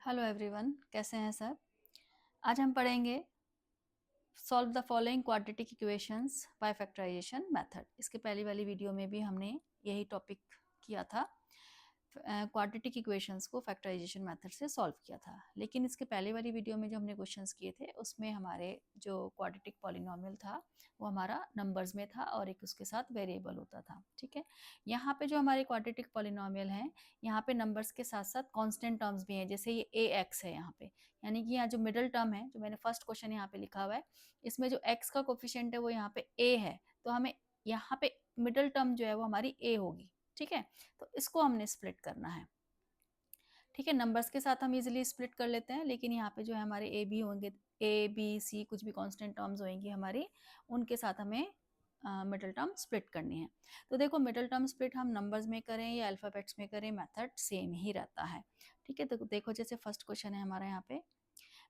Hello everyone, कैसे हैं सब। आज हम पढ़ेंगे solve the following quadratic equations by factorisation method. इसके पहली वाली वीडियो में भी हमने यही टॉपिक किया था, क्वाड्रेटिक इक्वेशंस को फैक्टराइजेशन मेथड से सॉल्व किया था। लेकिन इसके पहले वाली वीडियो में जो हमने क्वेश्चंस किए थे उसमें हमारे जो क्वाड्रेटिक पॉलिनोमियल था वो हमारा नंबर्स में था और एक उसके साथ वेरिएबल होता था। ठीक है, यहाँ पे जो हमारे क्वाड्रेटिक पॉलिनोमियल हैं, यहाँ पे नंबर्स के साथ साथ कांस्टेंट टर्म्स भी हैं। जैसे ये ए एक्स है यहाँ पे, यानी कि यहाँ जो मिडिल टर्म है, जो मैंने फर्स्ट क्वेश्चन यहाँ पे लिखा हुआ है, इसमें जो एक्स का कोफिशिएंट है वो यहाँ पे ए है, तो हमें यहाँ पे मिडिल टर्म जो है वो हमारी ए होगी। ठीक है, तो इसको हमने स्प्लिट करना है। ठीक है, नंबर्स के साथ हम इजीली स्प्लिट कर लेते हैं, लेकिन यहाँ पे जो है हमारे ए बी होंगे, ए बी सी कुछ भी कांस्टेंट टर्म्स होंगी हमारी, उनके साथ हमें मिडिल टर्म स्प्लिट करनी है। तो देखो, मिडिल टर्म स्प्लिट हम नंबर्स में करें या अल्फ़ाबेट्स में करें, मेथड सेम ही रहता है। ठीक है, तो देखो जैसे फर्स्ट क्वेश्चन है हमारा, यहाँ पे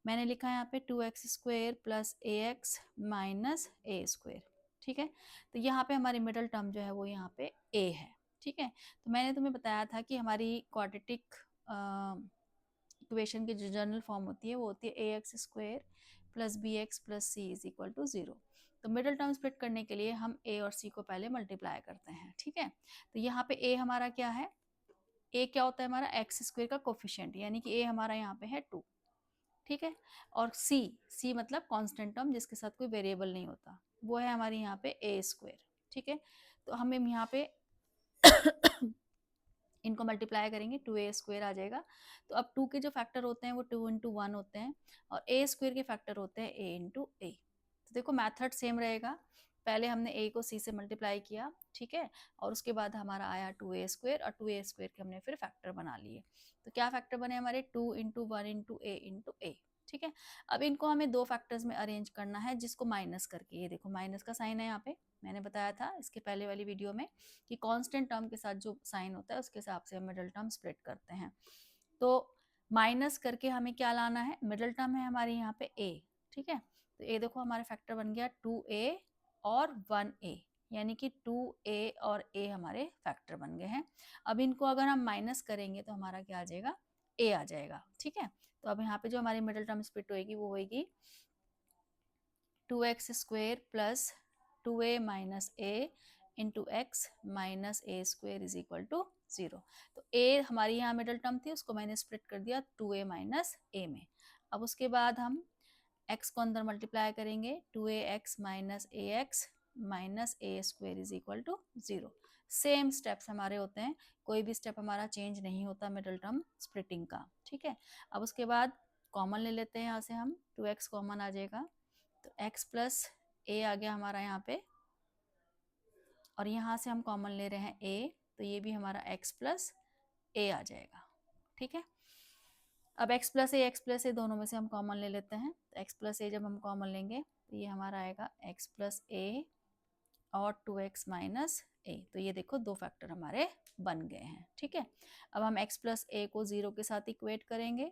मैंने लिखा है यहाँ पे 2x² प्लस ax माइनस ए स्क्वेयर। ठीक है, तो यहाँ पे हमारी मिडिल टर्म जो है वो यहाँ पे a है। ठीक है, तो मैंने तुम्हें बताया था कि हमारी क्वाड्रेटिक इक्वेशन की जो जनरल फॉर्म होती है वो होती है ax² plus bx plus c is equal to 0। तो मिडिल टर्म स्प्लिट करने के लिए हम a और c को पहले मल्टीप्लाई करते हैं। ठीक है, तो यहाँ पे a हमारा क्या है, a क्या होता है हमारा x² का कोफिशिएंट, यानी कि a हमारा यहाँ पे है 2। ठीक है, और c मतलब कांस्टेंट टर्म जिसके साथ कोई वेरिएबल नहीं होता, वो है हमारी यहाँ पे a²। ठीक है, तो हम यहाँ पे इनको मल्टीप्लाई करेंगे, 2a² आ जाएगा। तो अब 2 के जो फैक्टर होते हैं वो 2 इंटू 1 होते हैं, और a² के फैक्टर होते हैं a इंटू ए। तो देखो मैथड सेम रहेगा, पहले हमने a को c से मल्टीप्लाई किया, ठीक है, और उसके बाद हमारा आया 2a² और 2a² के हमने फिर फैक्टर बना लिए। तो क्या फैक्टर बने हमारे, 2 इंटू 1 इंटू ए इंटू ए। ठीक है, अब इनको हमें दो फैक्टर्स में अरेंज करना है, जिसको माइनस करके, ये देखो माइनस का साइन है यहाँ पे, मैंने बताया था इसके पहले वाली वीडियो में कि कांस्टेंट टर्म के साथ जो साइन होता है उसके हिसाब से हम मिडिल टर्म स्प्लिट करते हैं। तो माइनस करके हमें क्या लाना है, मिडिल टर्म है हमारी यहाँ पे a। ठीक है, तो ये देखो हमारा फैक्टर बन गया 2a और 1a, यानी कि 2a और a हमारे फैक्टर बन गए हैं। अब इनको अगर हम माइनस करेंगे तो हमारा क्या आ जाएगा, a आ जाएगा। ठीक है, तो अब यहाँ पे जो हमारी मिडिल टर्म स्प्लिट होगी वो होगी 2x² plus 2a minus a into x minus a² is equal to 0। तो a हमारी यहाँ मिडिल टर्म थी, उसको मैंने स्प्लिट कर दिया 2a माइनस a में। अब उसके बाद हम x को अंदर मल्टीप्लाई करेंगे, 2ax minus ax minus a² is equal to 0। Same steps हमारे होते हैं, कोई भी स्टेप हमारा चेंज नहीं होता मिडिल टर्म स्प्लिटिंग का। ठीक है, अब उसके बाद कॉमन ले लेते हैं, यहाँ से हम 2x कॉमन आ जाएगा, तो x प्लस a आ गया हमारा यहाँ पे, और यहाँ से हम कॉमन ले रहे हैं a, तो ये भी हमारा x प्लस a आ जाएगा। ठीक है, अब x प्लस ए दोनों में से हम कॉमन ले लेते हैं, तो x प्लस ए जब हम कॉमन लेंगे तो ये हमारा आएगा x प्लस ए और 2x माइनस ए। तो ये देखो दो फैक्टर हमारे बन गए हैं। ठीक है, अब हम x प्लस ए को 0 के साथ इक्वेट करेंगे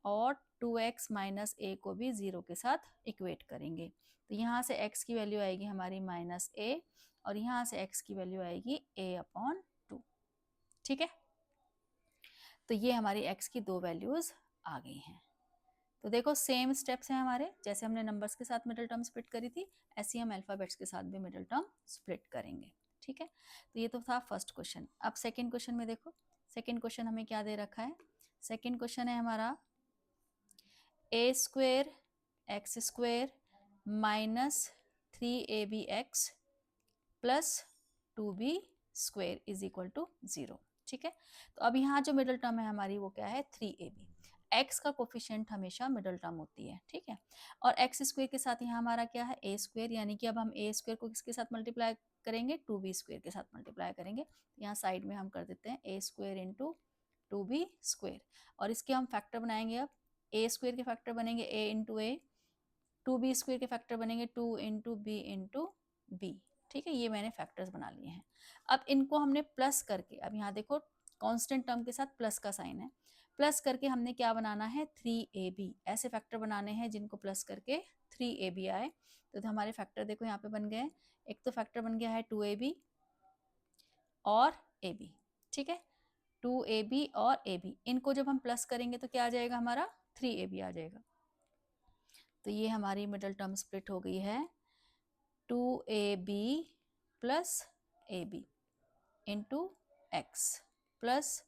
और 2x माइनस ए को भी 0 के साथ इक्वेट करेंगे। तो यहाँ से x की वैल्यू आएगी हमारी माइनस ए, और यहाँ से x की वैल्यू आएगी a/2। ठीक है, तो ये हमारी x की दो वैल्यूज आ गई हैं। तो देखो सेम स्टेप्स हैं हमारे, जैसे हमने नंबर्स के साथ मिडिल टर्म स्प्लिट करी थी, ऐसे हम अल्फाबेट्स के साथ भी मिडिल टर्म स्प्लिट करेंगे। ठीक है, तो ये तो था फर्स्ट क्वेश्चन। अब सेकंड क्वेश्चन में देखो, सेकंड क्वेश्चन हमें क्या दे रखा है, सेकंड क्वेश्चन है हमारा a² x² minus 3abx plus 2b² is equal to 0। ठीक है, तो अब यहाँ जो मिडिल टर्म है हमारी वो क्या है, 3ab। x का कोफिशिएंट हमेशा मिडिल टर्म होती है। ठीक है, और x² के साथ यहाँ हमारा क्या है, a², यानी कि अब हम a² को किसके साथ मल्टीप्लाई करेंगे, 2b² के साथ मल्टीप्लाई करेंगे। यहाँ साइड में हम कर देते हैं a² इंटू 2b², और इसके हम फैक्टर बनाएंगे। अब a² के फैक्टर बनेंगे a इंटू ए, 2b² के फैक्टर बनेंगे 2 इंटू बी इंटू बी। ठीक है, ये मैंने फैक्टर्स बना लिए हैं। अब इनको हमने प्लस करके, अब यहाँ देखो कांस्टेंट टर्म के साथ प्लस का साइन है, प्लस करके हमने क्या बनाना है, 3ab। ऐसे फैक्टर बनाने हैं जिनको प्लस करके 3ab आए। तो हमारे फैक्टर देखो यहाँ पे बन गए, एक तो फैक्टर बन गया है 2ab और ab। ठीक है, 2ab और ab, इनको जब हम प्लस करेंगे तो क्या आ जाएगा हमारा 3ab आ जाएगा। तो ये हमारी मिडल टर्म स्प्लिट हो गई है 2ab plus ab into x plus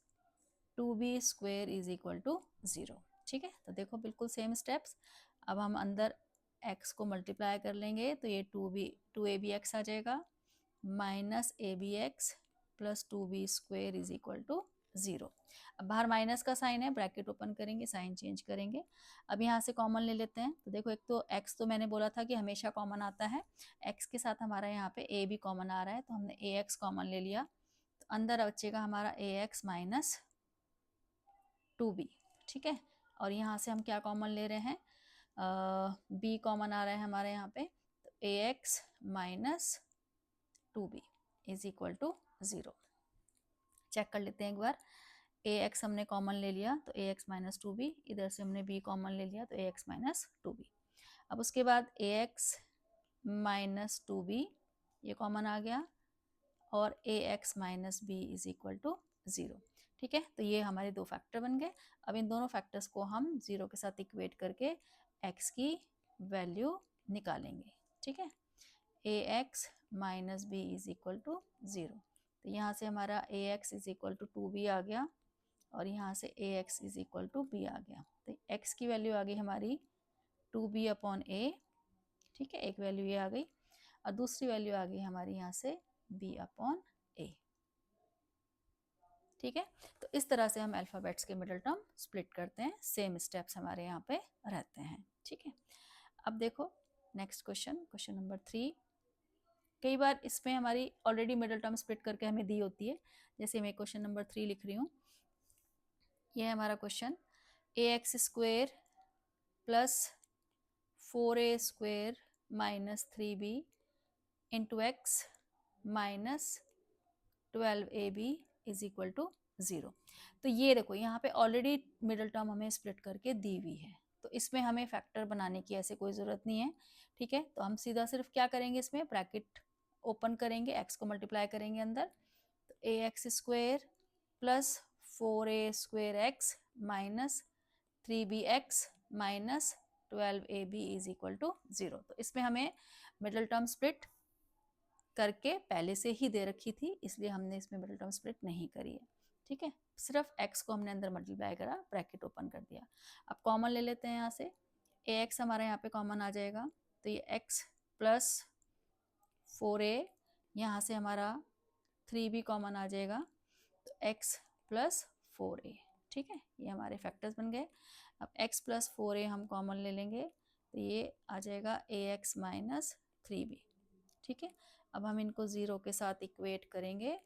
2b square is equal to 0। ठीक है, तो देखो बिल्कुल सेम स्टेप्स। अब हम अंदर x को मल्टीप्लाई कर लेंगे तो ये 2ab x आ जाएगा minus abx plus 2b square is equal to 0। अब बाहर माइनस का साइन है, ब्रैकेट ओपन करेंगे, साइन चेंज करेंगे। अब यहाँ से कॉमन ले लेते हैं। तो देखो एक तो x तो मैंने बोला था कि हमेशा कॉमन आता है, x के साथ हमारा यहाँ पे a भी कॉमन आ रहा है, तो हमने ax कॉमन ले लिया। तो अंदर बचेगा हमारा ax माइनस 2b। ठीक है, और यहाँ से हम क्या कॉमन ले रहे हैं, b कॉमन आ रहा है हमारे यहाँ पे, तो ax minus 2b is equal to 0। Check कर लेते हैं एक बार। ax हमने कॉमन ले लिया तो ax माइनस 2b, इधर से हमने b कॉमन ले लिया तो ax माइनस 2b। अब उसके बाद ax माइनस 2b ये कॉमन आ गया और ax minus b is equal to 0। ठीक है, तो ये हमारे दो फैक्टर बन गए। अब इन दोनों फैक्टर्स को हम 0 के साथ इक्वेट करके x की वैल्यू निकालेंगे। ठीक है, ax minus b is equal to 0। तो यहाँ से हमारा ax is equal to 2b आ गया और यहाँ से ax is equal to b आ गया। तो x की वैल्यू आ गई हमारी 2b अपॉन a। ठीक है, एक वैल्यू ये आ गई और दूसरी वैल्यू आ गई हमारी यहाँ से b अपॉन a। ठीक है, तो इस तरह से हम अल्फ़ाबेट्स के मिडिल टर्म स्प्लिट करते हैं, सेम स्टेप्स हमारे यहाँ पे रहते हैं। ठीक है, अब देखो नेक्स्ट क्वेश्चन, क्वेश्चन नंबर 3। कई बार इसमें हमारी ऑलरेडी मिडिल टर्म स्प्लिट करके हमें दी होती है, जैसे मैं क्वेश्चन नंबर 3 लिख रही हूँ। ये है हमारा question, ax square plus 4a square minus 3b into x minus 12ab is equal to 0। तो ये देखो यहाँ पे ऑलरेडी मिडिल टर्म हमें स्प्लिट करके दी हुई है, तो इसमें हमें फैक्टर बनाने की ऐसे कोई ज़रूरत नहीं है। ठीक है, तो हम सीधा सिर्फ क्या करेंगे, इसमें ब्रैकेट ओपन करेंगे, x को मल्टीप्लाई करेंगे अंदर, तो ax square plus 4a square x minus 3bx minus 12ab is equal to 0। तो इसमें हमें मिडिल टर्म स्प्लिट करके पहले से ही दे रखी थी, इसलिए हमने इसमें मिडिल टर्म स्प्लिट नहीं करी है। ठीक है, सिर्फ x को हमने अंदर मल्टीप्लाई करा, ब्रैकेट ओपन कर दिया। अब कॉमन ले लेते हैं यहाँ से, ax हमारा यहाँ पे कॉमन आ जाएगा, तो ये x प्लस 4a, यहाँ से हमारा 3b कॉमन आ जाएगा, तो x प्लस 4a। ठीक है, ये हमारे फैक्टर्स बन गए। अब x प्लस 4a हम कॉमन ले लेंगे, तो ये आ जाएगा ax माइनस 3b। ठीक है, अब हम इनको 0 के साथ इक्वेट करेंगे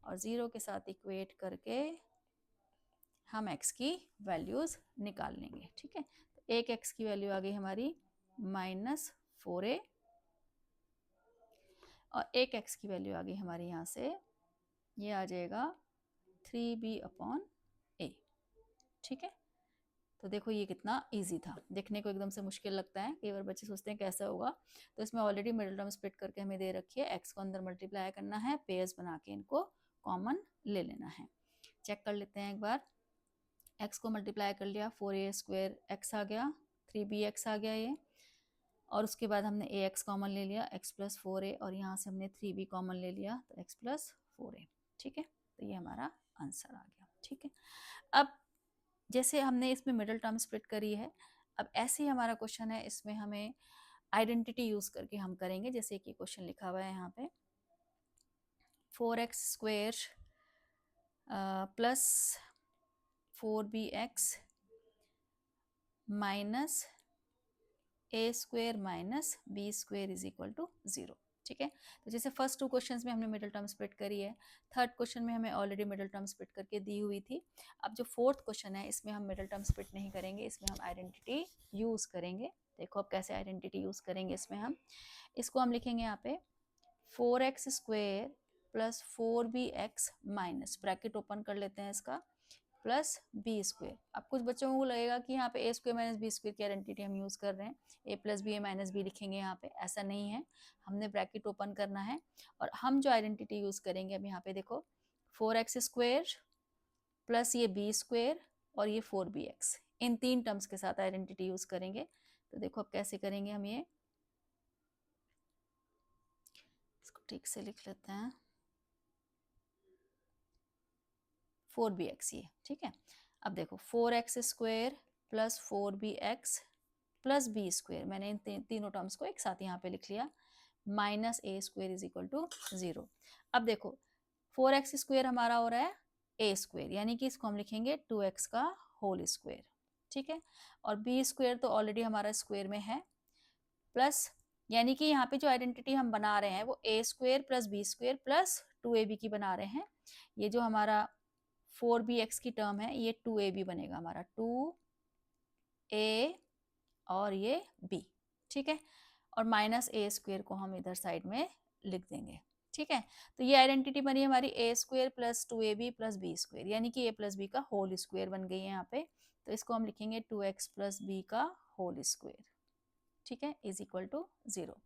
और 0 के साथ इक्वेट करके हम x की वैल्यूज़ निकाल लेंगे। ठीक है, तो एक x की वैल्यू आ गई हमारी माइनस 4a और एक x की वैल्यू आ गई हमारी यहाँ से, ये आ जाएगा 3b अपॉन a। ठीक है, तो देखो ये कितना इजी था, देखने को एकदम से मुश्किल लगता है, कई बार बच्चे सोचते हैं कैसा होगा। तो इसमें ऑलरेडी मिडिल टर्म स्प्लिट करके हमें दे रखी है, x को अंदर मल्टीप्लाई करना है, पेयर्स बना के इनको कॉमन ले लेना है। चेक कर लेते हैं एक बार, x को मल्टीप्लाई कर लिया, 4a स्क्वेयर x आ गया, 3bx आ गया ये, और उसके बाद हमने ax कॉमन ले लिया, x प्लस 4a, और यहाँ से हमने 3b कॉमन ले लिया, तो x प्लस 4a। ठीक है, तो ये हमारा आंसर आ गया। ठीक है, अब जैसे हमने इसमें मिडिल टर्म स्प्लिट करी है, अब ऐसे ही हमारा क्वेश्चन है, इसमें हमें आइडेंटिटी यूज करके हम करेंगे। जैसे कि क्वेश्चन लिखा हुआ है यहाँ पे, 4x square plus 4bx minus a square minus b square is equal to 0। ठीक है, तो जैसे फर्स्ट 2 क्वेश्चंस में हमने मिडिल टर्म स्प्लिट करी है, थर्ड क्वेश्चन में हमें ऑलरेडी मिडिल टर्म स्प्लिट करके दी हुई थी। अब जो फोर्थ क्वेश्चन है, इसमें हम मिडिल टर्म स्प्लिट नहीं करेंगे, इसमें हम आइडेंटिटी यूज़ करेंगे। देखो अब कैसे आइडेंटिटी यूज़ करेंगे, इसमें हम इसको हम लिखेंगे यहाँ पे 4x square plus 4bx minus, bracket open कर लेते हैं इसका, प्लस बी स्क्वेयर। अब कुछ बच्चों को लगेगा कि यहाँ पे ए स्क्वेयर माइनस बी स्क्वेयर की आइडेंटिटी हम यूज़ कर रहे हैं, ए प्लस बी ए माइनस बी लिखेंगे यहाँ पे, ऐसा नहीं है, हमने ब्रैकेट ओपन करना है। और हम जो आइडेंटिटी यूज़ करेंगे अब यहाँ पे देखो, 4x स्क्वेयर प्लस ये बी स्क्वेयर और ये 4bx, इन तीन टर्म्स के साथ आइडेंटिटी यूज करेंगे। तो देखो अब कैसे करेंगे हम ये, इसको ठीक से लिख लेते हैं, 4bx ये, ठीक है। अब देखो 4x square plus 4bx plus B square, मैंने इन तीनों टर्म्स को एक साथ यहाँ पे लिख लिया, minus A square is equal to 0। अब देखो 4x स्क्वेयर हमारा हो रहा है ए स्क्वेयर, यानी कि इसको हम लिखेंगे 2x का होल स्क्वेयर, ठीक है। और बी स्क्वेयर तो ऑलरेडी हमारा स्क्वेयर में है, प्लस यानी कि यहाँ पे जो आइडेंटिटी हम बना रहे हैं वो A square plus B square plus 2ab की बना रहे हैं। ये जो हमारा 4bx की टर्म है ये 2ab बनेगा हमारा, 2a और ये b, ठीक है। और माइनस ए स्क्वेयर को हम इधर साइड में लिख देंगे, ठीक है। तो ये आइडेंटिटी बनी हमारी A square plus 2ab plus B square, यानी कि ए प्लस बी का होल स्क्वेयर बन गई है यहाँ पे। तो इसको हम लिखेंगे 2x प्लस बी का होल स्क्वेयर, ठीक है, इज इक्वल टू 0।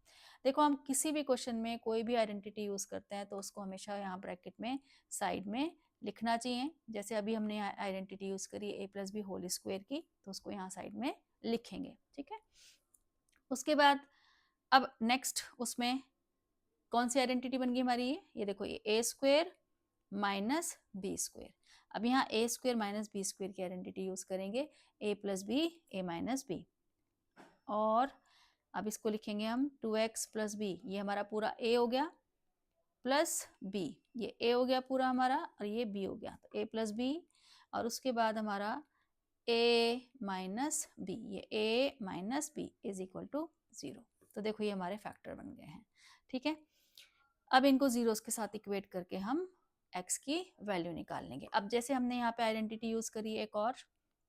देखो हम किसी भी क्वेश्चन में कोई भी आइडेंटिटी यूज करते हैं तो उसको हमेशा यहाँ ब्रैकेट में साइड में लिखना चाहिए। जैसे अभी हमने यहाँ आइडेंटिटी यूज करी ए प्लस बी होल स्क्वेयर की, तो उसको यहाँ साइड में लिखेंगे, ठीक है। उसके बाद अब नेक्स्ट उसमें कौन सी आइडेंटिटी बन गई हमारी, ये देखो ये ए स्क्वेयर माइनस बी स्क्वेयर। अब यहाँ ए स्क्वेयर माइनस बी स्क्वेयर की आइडेंटिटी यूज करेंगे, ए प्लस बी ए माइनस बी, और अब इसको लिखेंगे हम 2x प्लस बी, ये हमारा पूरा a हो गया, प्लस b, ये a हो गया पूरा हमारा और ये b हो गया, तो a प्लस बी, और उसके बाद हमारा a माइनस बी, ये a minus B is equal to 0। तो देखो ये हमारे फैक्टर बन गए हैं, ठीक है। अब इनको जीरोस के साथ इक्वेट करके हम x की वैल्यू निकाल लेंगे। अब जैसे हमने यहाँ पे आइडेंटिटी यूज करी एक और,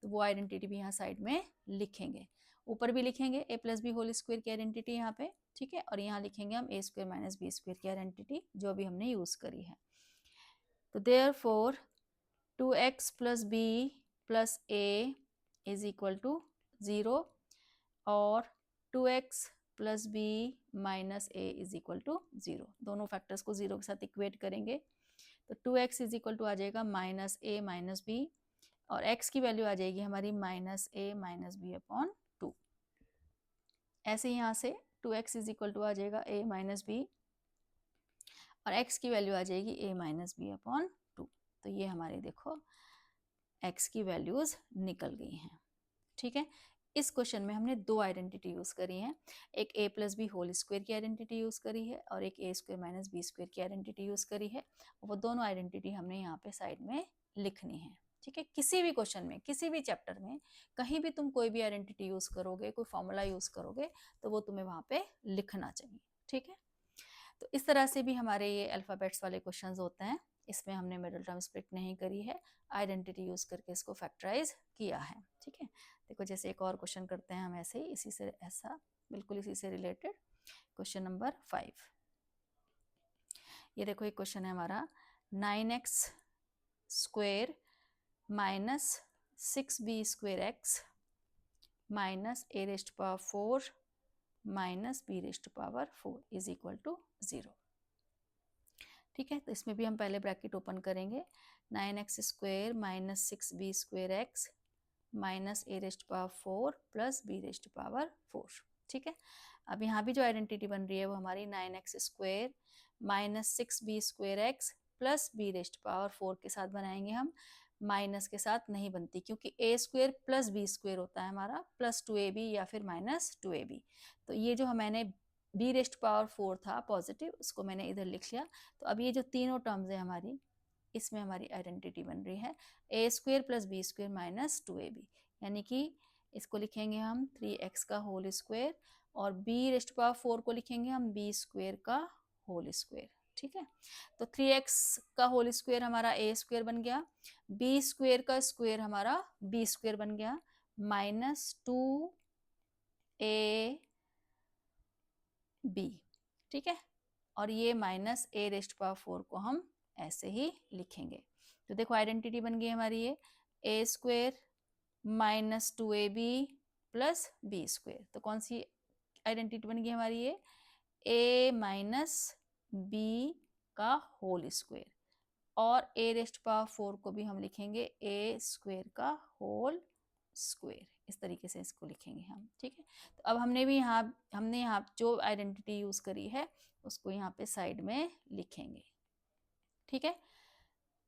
तो वो आइडेंटिटी भी यहाँ साइड में लिखेंगे, ऊपर भी लिखेंगे A plus B whole square की आइडेंटिटी यहाँ पे, ठीक है। और यहाँ लिखेंगे हम A square minus B square की आइडेंटिटी जो भी हमने यूज करी है। तो therefore 2x plus B plus A is equal to 0 और 2x plus B minus A is equal to 0, दोनों फैक्टर्स को 0 के साथ इक्वेट करेंगे। तो 2x इज इक्वल टू आ जाएगा माइनस ए माइनस बी, और x की वैल्यू आ जाएगी हमारी माइनस ए माइनस बी अपॉन 2। ऐसे यहाँ से 2x इज इक्वल टू आ जाएगा a माइनस बी, और x की वैल्यू आ जाएगी a माइनस बी अपॉन 2। तो ये हमारे देखो x की वैल्यूज निकल गई हैं, ठीक है। इस क्वेश्चन में हमने दो आइडेंटिटी यूज करी हैं, एक a plus B whole square की आइडेंटिटी यूज करी है और एक a square minus B square की आइडेंटिटी यूज करी है। वो दोनों आइडेंटिटी हमने यहाँ पे साइड में लिखनी है, ठीक है। किसी भी क्वेश्चन में किसी भी चैप्टर में कहीं भी तुम कोई भी आइडेंटिटी यूज करोगे, कोई फॉर्मूला यूज करोगे, तो वो तुम्हें वहाँ पे लिखना चाहिए, ठीक है। तो इस तरह से भी हमारे ये अल्फ़ाबेट्स वाले क्वेश्चंस होते हैं। इसमें हमने मिडिल टर्म स्प्लिट नहीं करी है, आइडेंटिटी यूज करके इसको फैक्टराइज किया है, ठीक है। देखो जैसे एक और क्वेश्चन करते हैं हम ऐसे ही, इसी से ऐसा बिल्कुल इसी से रिलेटेड, क्वेश्चन नंबर 5। ये देखो एक क्वेश्चन है हमारा, 9x square minus 6b square x minus a rest power 4 minus b rest power 4 is equal to 0, ठीक है। तो इसमें भी हम पहले ब्रैकेट ओपन करेंगे, 9x square minus 6b square x minus a rest power 4 plus b rest power 4, ठीक है। अब यहाँ भी जो आइडेंटिटी बन रही है वो हमारी 9x square minus 6b square x plus b rest power 4 के साथ बनाएंगे हम, माइनस के साथ नहीं बनती क्योंकि a square plus B square होता है हमारा प्लस 2ab या फिर माइनस 2ab। तो ये जो मैंने b रेस्ट पावर 4 था पॉजिटिव, उसको मैंने इधर लिख लिया। तो अब ये जो तीनों टर्म्स है हमारी, इसमें हमारी आइडेंटिटी बन रही है a square plus B square minus 2ab, यानी कि इसको लिखेंगे हम 3x का होल स्क्वेयर, और b रेस्ट पावर 4 को लिखेंगे हम b स्क्वेयर का होल स्क्वेयर, ठीक है। तो 3x का होल स्क्वेयर हमारा a स्क्वेयर बन गया, b स्क्वेयर का स्क्वेयर हमारा b स्क्वेयर बन गया, माइनस 2ab, ठीक है। और ये माइनस a रेस्ट पावर 4 को हम ऐसे ही लिखेंगे। तो देखो आइडेंटिटी बन गई हमारी ये a square minus 2ab plus b square. तो कौन सी आइडेंटिटी बन गई हमारी ये a माइनस b का होल स्क्वेयर, और a रेस्ट पावर 4 को भी हम लिखेंगे a स्क्वायर का होल स्क्वायर, इस तरीके से इसको लिखेंगे हम, ठीक है। तो अब हमने यहाँ जो आइडेंटिटी यूज करी है उसको यहाँ पे साइड में लिखेंगे, ठीक है।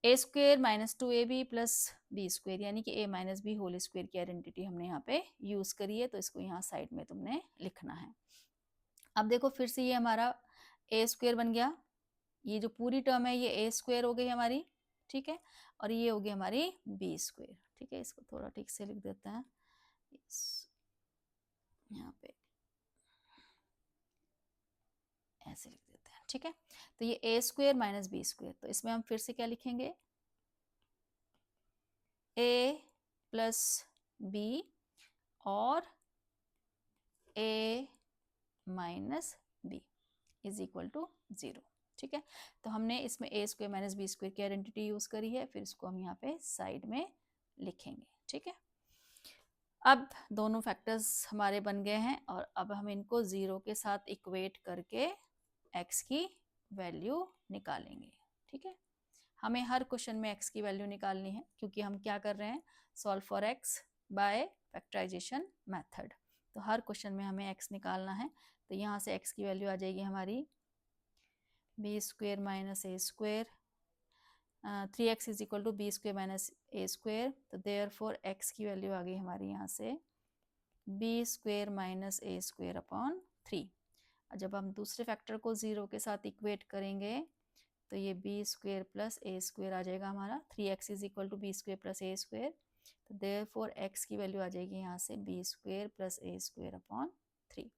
A square minus 2ab plus B square, यानी कि a minus B whole square की आइडेंटिटी हमने यहाँ पे यूज करी है, तो इसको यहाँ साइड में तुमने लिखना है। अब देखो फिर से ये हमारा ए स्क्वेयर बन गया, ये जो पूरी टर्म है ये ए स्क्वेयर हो गई हमारी, ठीक है, और ये हो गई हमारी बी स्क्वेयर, ठीक है। इसको थोड़ा ठीक से लिख देते हैं यहाँ पे, ऐसे लिख देते हैं, ठीक है। तो ये ए स्क्वेयर माइनस बी स्क्वेयर, तो इसमें हम फिर से क्या लिखेंगे, ए प्लस बी और A minus B is equal to 0, ठीक है। तो हमने इसमें A square minus B square की आइडेंटिटी यूज करी है, फिर इसको हम यहाँ पे साइड में लिखेंगे, ठीक है। अब दोनों फैक्टर्स हमारे बन गए हैं और अब हम इनको 0 के साथ इक्वेट करके x की वैल्यू निकालेंगे, ठीक है। हमें हर क्वेश्चन में x की वैल्यू निकालनी है, क्योंकि हम क्या कर रहे हैं, solve for x by factorisation method. तो हर क्वेश्चन में हमें x निकालना है, तो यहाँ से x की वैल्यू आ जाएगी हमारी b square minus A square, 3x is equal to b square minus A square, तो देयरफॉर x की वैल्यू आ गई हमारी यहाँ से बी स्क्वेयर माइनस ए स्क्वेयर अपॉन 3। जब हम दूसरे फैक्टर को 0 के साथ इक्वेट करेंगे तो ये b square plus a square आ जाएगा हमारा, 3x is equal to b square plus a square, तो देयरफॉर x की वैल्यू आ जाएगी यहाँ से b square plus a square upon 3,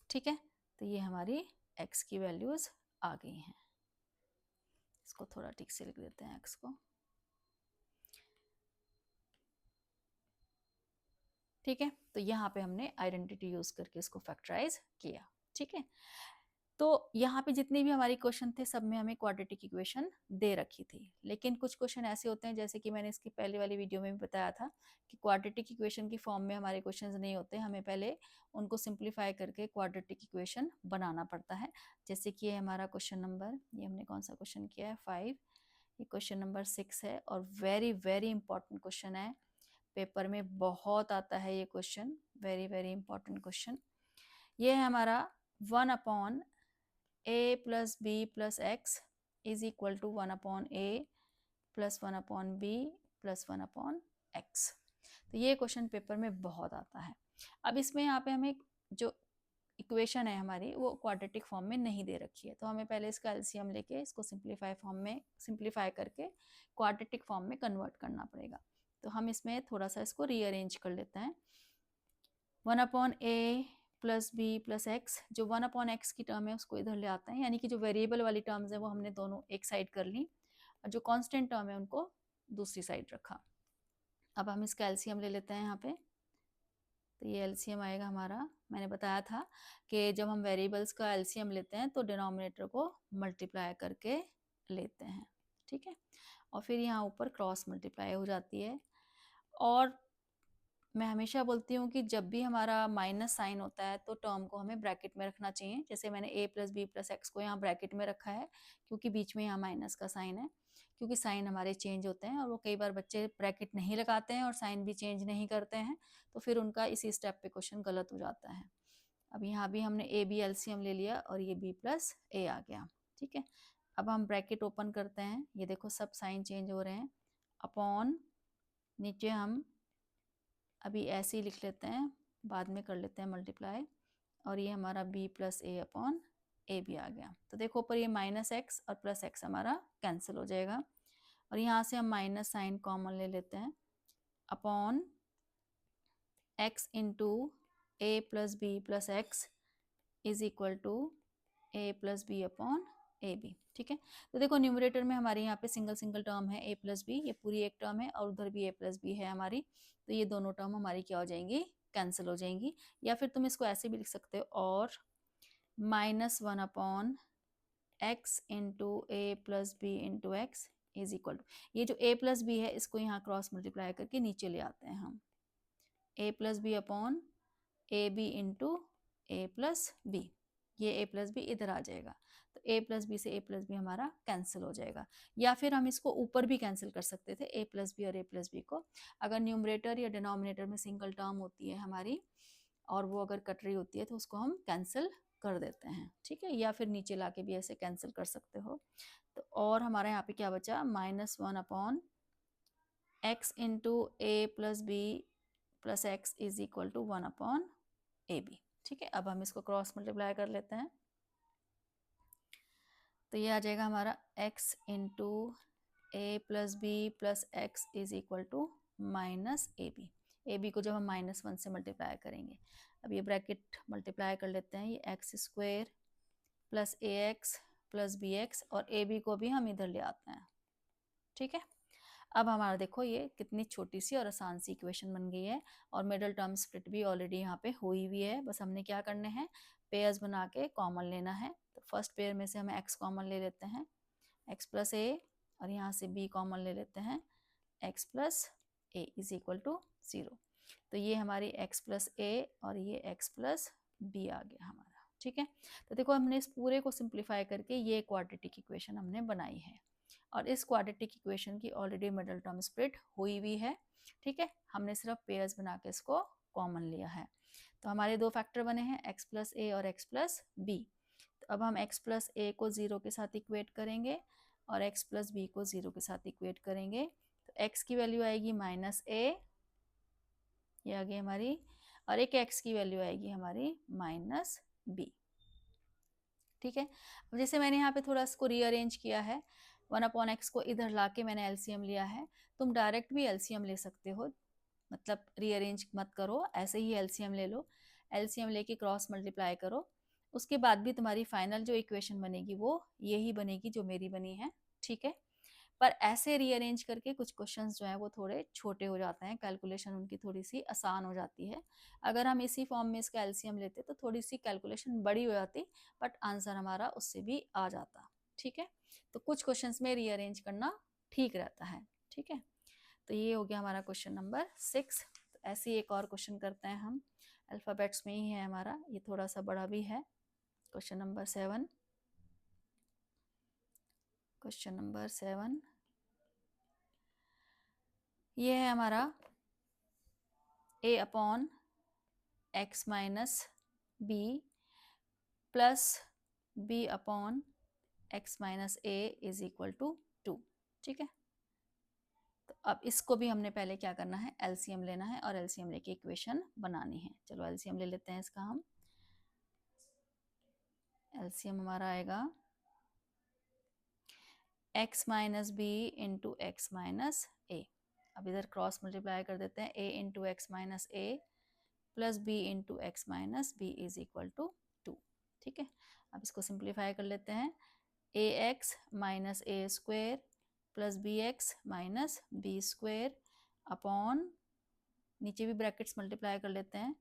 ठीक है। तो ये हमारी x की वैल्यूज आ गई हैं। इसको थोड़ा ठीक से लिख देते हैं x को, ठीक है। तो यहाँ पे हमने आइडेंटिटी यूज करके इसको फैक्टराइज किया, ठीक है। तो यहाँ पे जितने भी हमारे क्वेश्चन थे सब में हमें क्वाड्रेटिक इक्वेशन दे रखी थी, लेकिन कुछ क्वेश्चन ऐसे होते हैं, जैसे कि मैंने इसकी पहले वाली वीडियो में भी बताया था कि क्वाड्रेटिक इक्वेशन की फॉर्म में हमारे क्वेश्चंस नहीं होते, हमें पहले उनको सिंप्लीफाई करके क्वाड्रेटिक इक्वेशन बनाना पड़ता है। जैसे कि ये हमारा क्वेश्चन नंबर, ये हमने कौन सा क्वेश्चन किया है, 5, ये क्वेश्चन नंबर 6 है और वेरी वेरी इंपॉर्टेंट क्वेश्चन है, पेपर में बहुत आता है ये question, very very important question. ये है हमारा 1 upon a plus B plus x is equal to 1 upon a plus 1 upon b plus 1 upon x। तो ये क्वेश्चन पेपर में बहुत आता है। अब इसमें यहाँ पे हमें जो इक्वेशन है हमारी वो क्वाड्रेटिक फॉर्म में नहीं दे रखी है, तो हमें पहले इसका एलसीएम लेके इसको सिंप्लीफाई करके क्वाड्रेटिक फॉर्म में कन्वर्ट करना पड़ेगा। तो हम इसमें थोड़ा सा इसको रीअरेंज कर लेते हैं। 1 अपॉन ए प्लस बी प्लस एक्स, जो 1 अपॉन एक्स की टर्म है उसको इधर ले आते हैं, यानी कि जो वेरिएबल वाली टर्म्स है वो हमने दोनों एक साइड कर ली और जो कांस्टेंट टर्म है उनको दूसरी साइड रखा। अब हम इसका एलसीएम ले लेते हैं यहाँ पे, तो ये एलसीएम आएगा हमारा, मैंने बताया था कि जब हम वेरिएबल्स का एलसीएम लेते हैं तो डिनोमिनेटर को मल्टीप्लाई करके लेते हैं, ठीक है, और फिर यहाँ ऊपर क्रॉस मल्टीप्लाई हो जाती है। और मैं हमेशा बोलती हूँ कि जब भी हमारा माइनस साइन होता है तो टर्म को हमें ब्रैकेट में रखना चाहिए, जैसे मैंने a plus B plus x को यहाँ ब्रैकेट में रखा है क्योंकि बीच में यहाँ माइनस का साइन है, क्योंकि साइन हमारे चेंज होते हैं और वो कई बार बच्चे ब्रैकेट नहीं लगाते हैं और साइन भी चेंज नहीं करते हैं, तो फिर उनका इसी स्टेप पे क्वेश्चन गलत हो जाता है। अब यहाँ भी हमने ए बी एलसीएम ले लिया और ये b प्लस ए आ गया, ठीक है। अब हम ब्रैकेट ओपन करते हैं, ये देखो सब साइन चेंज हो रहे हैं, अपॉन नीचे हम अभी ऐसे ही लिख लेते हैं, बाद में कर लेते हैं मल्टीप्लाई, और ये हमारा b प्लस ए अपॉन ए भी आ गया। तो देखो ऊपर ये माइनस एक्स और प्लस एक्स हमारा कैंसिल हो जाएगा और यहाँ से हम माइनस साइन कॉमन ले लेते हैं, upon x into a plus B plus x is equal to a plus b upon a b, ठीक है। तो देखो न्यूमरेटर में हमारे यहाँ पे सिंगल सिंगल टर्म है a प्लस बी, ये पूरी एक टर्म है और उधर भी a प्लस बी है हमारी, तो ये दोनों टर्म हमारी क्या हो जाएंगी, कैंसिल हो जाएंगी। या फिर तुम इसको ऐसे भी लिख सकते हो, और -1 upon x into a plus B into x is equal to, ये जो a प्लस बी है इसको यहाँ क्रॉस मल्टीप्लाई करके नीचे ले आते हैं हम, a plus b upon a b into a plus b, ये a प्लस बी इधर आ जाएगा, तो a प्लस बी से a प्लस बी हमारा कैंसिल हो जाएगा। या फिर हम इसको ऊपर भी कैंसिल कर सकते थे, a प्लस बी और a प्लस बी को। अगर न्यूमरेटर या डिनोमिनेटर में सिंगल टर्म होती है हमारी और वो अगर कट रही होती है तो उसको हम कैंसिल कर देते हैं, ठीक है। या फिर नीचे लाके भी ऐसे कैंसिल कर सकते हो। तो और हमारा यहाँ पे क्या बचा, -1 upon x into a plus B plus x is equal to 1 upon a b, ठीक है। अब हम इसको क्रॉस मल्टीप्लाई कर लेते हैं, तो ये आ जाएगा हमारा x into a plus B plus x is equal to minus a b. A b को जब हम -1 से मल्टीप्लाई करेंगे, अब ये ब्रैकेट मल्टीप्लाई कर लेते हैं, ये x square plus A x plus B X, और ए बी को भी हम इधर ले आते हैं, ठीक है। अब हमारा देखो ये कितनी छोटी सी और आसान सी इक्वेशन बन गई है, और मिडल टर्म स्प्लिट भी ऑलरेडी यहाँ पे हुई हुई है। बस हमने क्या करने हैं, पेयर्स बना के कॉमन लेना है। तो फर्स्ट पेयर में से हमें x कॉमन ले लेते हैं, x प्लस ए, और यहाँ से b कॉमन ले लेते हैं, x plus A is equal to 0। तो ये हमारी x प्लस ए और ये x प्लस बी आ गया हमारा, ठीक है। तो देखो हमने इस पूरे को सिंप्लीफाई करके ये क्वाड्रेटिक इक्वेशन हमने बनाई है, और इस क्वाड्रेटिक इक्वेशन की ऑलरेडी मिडल टर्म स्प्लिट हुई हुई है, ठीक है। हमने सिर्फ पेयर्स बना के इसको कॉमन लिया है। तो हमारे दो फैक्टर बने हैं, x प्लस ए और x प्लस बी। तो अब हम x प्लस ए को 0 के साथ इक्वेट करेंगे और x प्लस बी को 0 के साथ इक्वेट करेंगे। तो x की वैल्यू आएगी -a, ये आ गई हमारी, और एक x की वैल्यू आएगी हमारी -b, ठीक है। अब जैसे मैंने यहाँ पे थोड़ा इसको रीअरेंज किया है, 1 अपॉन एक्स को इधर लाके मैंने एलसीएम लिया है। तुम डायरेक्ट भी एलसीएम ले सकते हो, मतलब रीअरेंज मत करो, ऐसे ही एलसीएम ले लो। एलसीएम लेके क्रॉस मल्टीप्लाई करो, उसके बाद भी तुम्हारी फाइनल जो इक्वेशन बनेगी वो यही बनेगी जो मेरी बनी है, ठीक है। पर ऐसे रीअरेंज करके कुछ क्वेश्चंस जो हैं वो थोड़े छोटे हो जाते हैं, कैलकुलेशन उनकी थोड़ी सी आसान हो जाती है। अगर हम इसी फॉर्म में इसका एलसीएम लेते तो थोड़ी सी कैलकुलेशन बड़ी हो जाती, बट आंसर हमारा उससे भी आ जाता, ठीक है। तो कुछ क्वेश्चंस में रीअरेंज करना ठीक रहता है, ठीक है। तो ये हो गया हमारा क्वेश्चन नंबर 6। तो ऐसे ही एक और क्वेश्चन करते हैं हम, अल्फ़ाबेट्स में ही है हमारा, ये थोड़ा सा बड़ा भी है। क्वेश्चन नंबर 7, क्वेश्चन नंबर 7 ये है हमारा a upon x minus b plus b upon x minus A is equal to 2, ठीक है। तो अब इसको भी हमने पहले क्या करना है, एलसीएम लेना है और एलसीएम लेके इक्वेशन बनानी है। चलो एलसीएम ले लेते हैं इसका हम। एलसीएम हमारा आएगा x minus B into x minus A. अब इधर क्रॉस मल्टीप्लाई कर देते हैं, a into x minus A plus B into x minus B is equal to 2, ठीक है। अब इसको सिंप्लीफाई कर लेते हैं, A X minus A square plus B X minus B square upon, नीचे भी ब्रैकेट्स मल्टीप्लाई कर लेते हैं,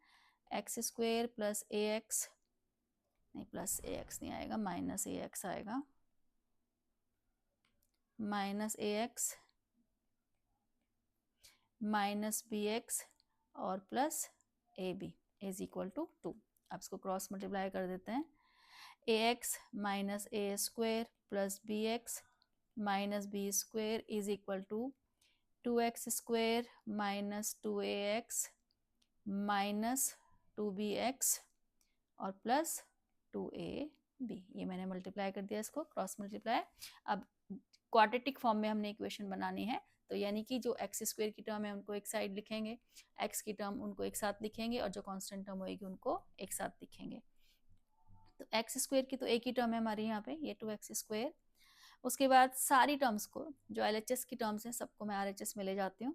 X square plus A X, नहीं प्लस ए एक्स नहीं आएगा, माइनस ए एक्स आएगा, minus A X minus B X और plus A B is equal to 2। अब इसको क्रॉस मल्टीप्लाई कर देते हैं, A X minus A square plus B X minus B square is equal to 2x square minus 2ax minus 2bx और plus 2ab। ये मैंने multiply कर दिया, इसको क्रॉस मल्टीप्लाई। अब क्वाड्रेटिक फॉर्म में हमने इक्वेशन बनानी है, तो यानी कि जो एक्स स्क्वेयर की टर्म है उनको एक साइड लिखेंगे, एक्स की टर्म उनको एक साथ लिखेंगे, और जो कांस्टेंट टर्म होगी उनको एक साथ लिखेंगे। तो एक्स स्क्वेयर की तो एक ही टर्म है हमारी यहाँ पे, ये 2x स्क्वेयर। उसके बाद सारी टर्म्स को, जो LHS की टर्म्स हैं सबको मैं RHS में ले जाती हूँ।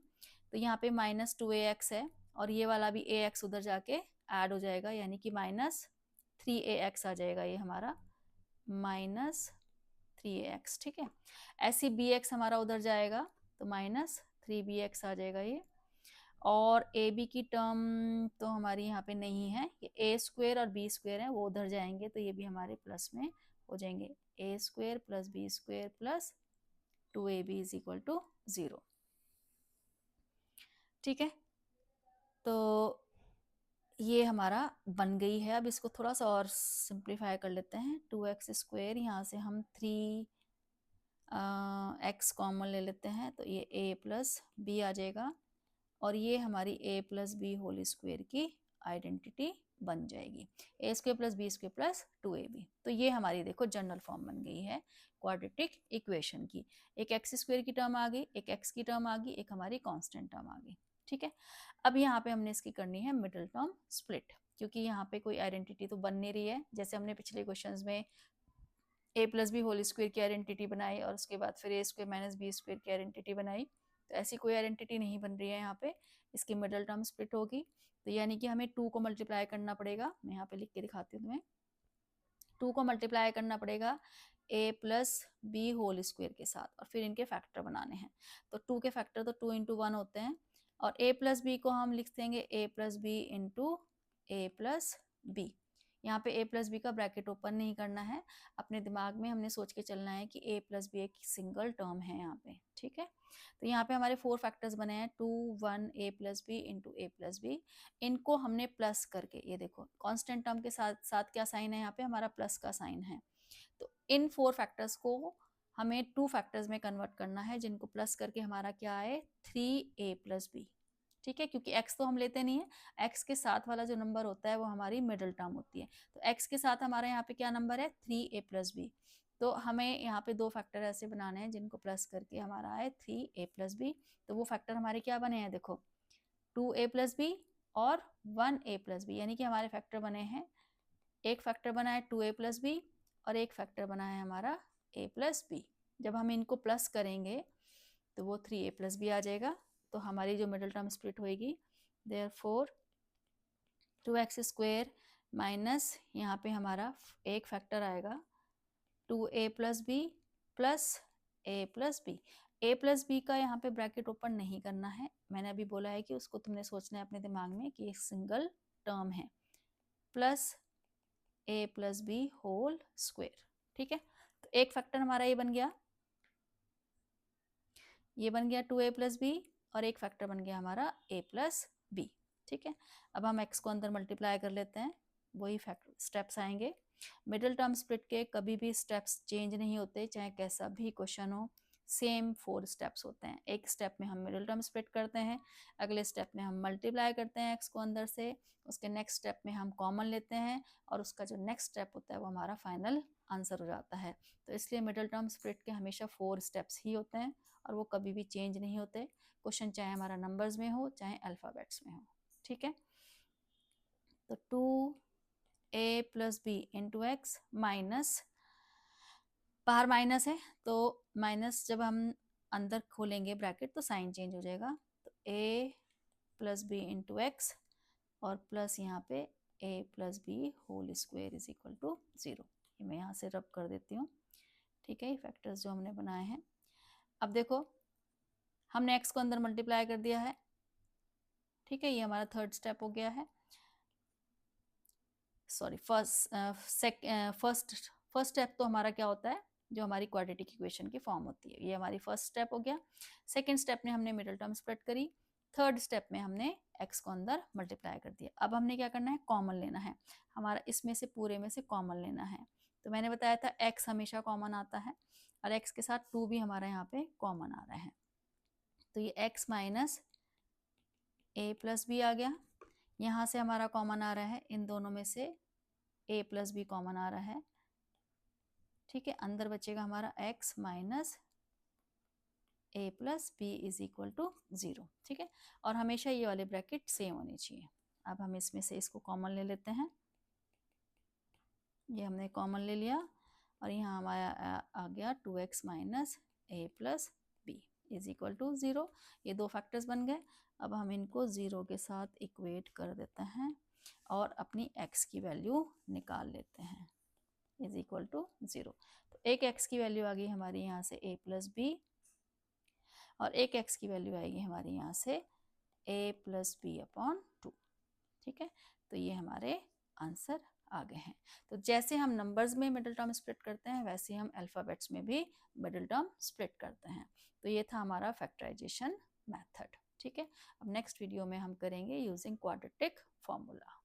तो यहाँ पे -2ax है, और ये वाला भी ax उधर जाके ऐड हो जाएगा, यानी कि -3ax आ जाएगा ये हमारा, -3ax, ठीक है। ऐसी bx हमारा उधर जाएगा तो -3bx आ जाएगा ये। और ए बी की टर्म तो हमारी यहाँ पे नहीं है, ये ए स्क्वेयर और बी स्क्वेयर है, वो उधर जाएंगे, तो ये भी हमारे प्लस में हो जाएंगे, A square plus B square plus 2ab is equal to 0, ठीक है। तो ये हमारा बन गई है। अब इसको थोड़ा सा और सिंप्लीफाई कर लेते हैं। 2x², यहाँ से हम 3x कॉमन ले लेते हैं तो ये a प्लस बी आ जाएगा और ये हमारी a plus B whole square की आइडेंटिटी बन जाएगी, a² plus b² plus 2ab। तो ये हमारी देखो जनरल फॉर्म बन गई है क्वाड्रेटिक इक्वेशन की। एक x² की टर्म आ गई, एक x की टर्म आ गई, एक हमारी कांस्टेंट टर्म आ गई। ठीक है, अब यहाँ पे हमने इसकी करनी है मिडिल टर्म स्प्लिट, क्योंकि यहाँ पे कोई आइडेंटिटी तो बन नहीं रही है। जैसे हमने पिछले क्वेश्चंस में a plus B whole square की आइडेंटिटी बनाई और उसके बाद फिर a² माइनस b² की आइडेंटिटी बनाई, तो ऐसी कोई आइडेंटिटी नहीं बन रही है यहाँ पे। इसकी मिडिल टर्म स्प्लिट होगी, तो यानी कि हमें 2 को मल्टीप्लाई करना पड़ेगा। मैं यहाँ पे लिख के दिखाती हूँ तुम्हें। 2 को मल्टीप्लाई करना पड़ेगा a plus B whole square के साथ और फिर इनके फैक्टर बनाने हैं। तो 2 के फैक्टर तो 2 × 1 होते हैं और a प्लस बी को हम लिख देंगे a plus B into a plus b. यहाँ पे a प्लस बी का ब्रैकेट ओपन नहीं करना है, अपने दिमाग में हमने सोच के चलना है कि a प्लस बी एक सिंगल टर्म है यहाँ पे। ठीक है, तो यहाँ पे हमारे 4 फैक्टर्स बने हैं 2 1 a plus B into a plus b. इनको हमने प्लस करके, ये देखो कांस्टेंट टर्म के साथ साथ क्या साइन है यहाँ पे, हमारा प्लस का साइन है। तो इन 4 फैक्टर्स को हमें 2 फैक्टर्स में कन्वर्ट करना है, जिनको प्लस करके हमारा क्या आए 3a प्लस बी। ठीक है, क्योंकि x तो हम लेते नहीं है, x के साथ वाला जो नंबर होता है वो हमारी मिडिल टर्म होती है। तो x के साथ हमारा यहाँ पे क्या नंबर है 3a प्लस बी। तो हमें यहाँ पे 2 फैक्टर ऐसे बनाने हैं जिनको प्लस करके हमारा आए 3a प्लस बी। तो वो फैक्टर हमारे क्या बने हैं, देखो 2a प्लस बी और 1a प्लस बी, यानी कि हमारे फैक्टर बने हैं, एक फैक्टर बना है 2a प्लस बी और एक फैक्टर बना है हमारा a प्लस बी। जब हम इनको प्लस करेंगे तो वो 3a प्लस बी आ जाएगा। तो हमारी जो मिडिल टर्म स्प्लिट होएगी, देयरफॉर 2x² माइनस यहाँ पे हमारा एक फैक्टर आएगा 2a plus B plus a plus b. a plus B का यहाँ पे ब्रैकेट ओपन नहीं करना है, मैंने अभी बोला है कि उसको तुमने सोचना है अपने दिमाग में कि एक सिंगल टर्म है, plus a plus B whole square. ठीक है, तो एक फैक्टर हमारा ये बन गया, ये बन गया 2a प्लस बी और एक फैक्टर बन गया हमारा a प्लस बी। ठीक है, अब हम x को अंदर मल्टीप्लाई कर लेते हैं, वही फैक्टर स्टेप्स आएंगे। मिडिल टर्म स्प्लिट के कभी भी स्टेप्स चेंज नहीं होते, चाहे कैसा भी क्वेश्चन हो, सेम 4 स्टेप्स होते हैं। एक स्टेप में हम मिडिल टर्म स्प्लिट करते हैं, अगले स्टेप में हम मल्टीप्लाई करते हैं x को अंदर से, उसके नेक्स्ट स्टेप में हम कॉमन लेते हैं और उसका जो नेक्स्ट स्टेप होता है वो हमारा फाइनल आंसर हो जाता है। तो इसलिए मिडिल टर्म स्प्लिट के हमेशा 4 स्टेप्स ही होते हैं और वो कभी भी चेंज नहीं होते, क्वेश्चन चाहे हमारा नंबर्स में हो चाहे अल्फ़ाबेट्स में हो। ठीक है, तो 2a plus B into x minus, बाहर माइनस है तो माइनस जब हम अंदर खोलेंगे ब्रैकेट तो साइन चेंज हो जाएगा। तो a plus B into x और प्लस यहाँ पे a plus B whole square is equal to 0। ये मैं यहाँ से रब कर देती हूँ। ठीक है, ये फैक्टर्स जो हमने बनाए हैं। अब देखो हमने x को अंदर मल्टीप्लाई कर दिया है। ठीक है, ये हमारा थर्ड स्टेप हो गया है, सॉरी फर्स्ट स्टेप तो हमारा क्या होता है, जो हमारी क्वाड्रेटिक इक्वेशन की फॉर्म होती है, ये हमारी फर्स्ट स्टेप हो गया। सेकंड स्टेप में हमने मिडिल टर्म स्प्लिट करी, थर्ड स्टेप में हमने x को अंदर मल्टीप्लाई कर दिया। अब हमने क्या करना है, कॉमन लेना है, हमारा इसमें से पूरे में से कॉमन लेना है। तो मैंने बताया था x हमेशा कॉमन आता है और x के साथ 2 भी हमारा यहाँ पे कॉमन आ रहा है। तो ये x minus a plus B आ गया, यहाँ से हमारा कॉमन आ रहा है, इन दोनों में से a प्लस बी कॉमन आ रहा है। ठीक है, अंदर बचेगा हमारा x minus a plus b is equal to 0। ठीक है, और हमेशा ये वाले ब्रैकेट सेम होने चाहिए। अब हम इसमें से इसको कॉमन ले लेते हैं, ये हमने कॉमन ले लिया और यहाँ हमारा आ गया 2x minus a plus b is equal to 0। ये 2 फैक्टर्स बन गए। अब हम इनको 0 के साथ इक्वेट कर देते हैं और अपनी x की वैल्यू निकाल लेते हैं, इज इक्वल टू 0। तो एक x की वैल्यू आ गई हमारी यहाँ से a प्लस बी और एक x की वैल्यू आएगी हमारी यहाँ से a प्लस बी अपॉन 2। ठीक है, तो ये हमारे आंसर आ गए हैं। तो जैसे हम नंबर्स में मिडिल टर्म स्प्लिट करते हैं वैसे हम अल्फ़ाबेट्स में भी मिडिल टर्म स्प्लिट करते हैं। तो ये था हमारा फैक्टराइजेशन मेथड। ठीक है, अब नेक्स्ट वीडियो में हम करेंगे यूजिंग क्वाड्रेटिक फॉर्मूला।